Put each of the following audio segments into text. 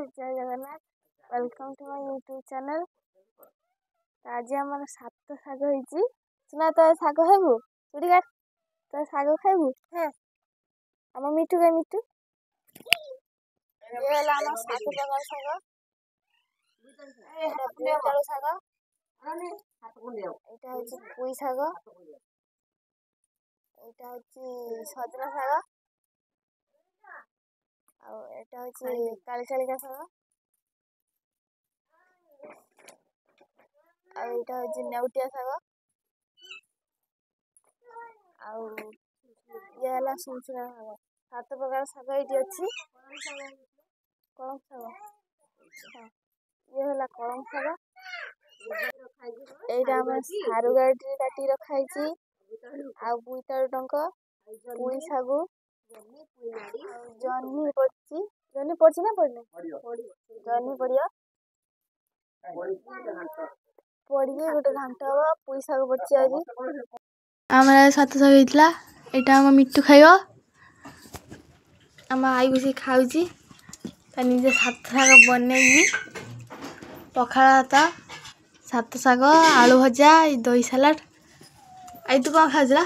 जय Jagannath welcome to my YouTube channel. आज आम सात शाग होना तो शाग खाइबू चुड़ी काट तो शाग खाइबू। हाँ आम मिठू का मिठू ये आम सात प्रकार शाग बोईतालु शाग एटा हूँ पुई शाग एटा हूँ सजना शाग आटा हूँ कालीचालिका शाग आटा हूँ नेउटिया शाग ये सुनसुना शाग सात प्रकार शाग ये अच्छी कलम शाग ये है कलम शाग यहाँ सारू गाड़ी काटी रखाई आ बोईतालु डंक पुई शाग जह्नी पड़ी जह्नी पड़ी ना पड़नी जह्नी पड़िया पड़ी गोटे घाट हम पुई शाग पड़ी आज आम सात शाग होता यहाँ आम मिठू खाइब आम आई बस खाऊँ निजे सात शाग बनई पखाड़ भात सात शाग आलू भजा दही सालाड आई तू कौन खाऊला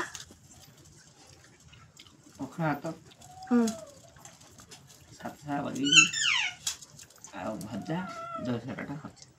सात शाग भजा दही सालाड।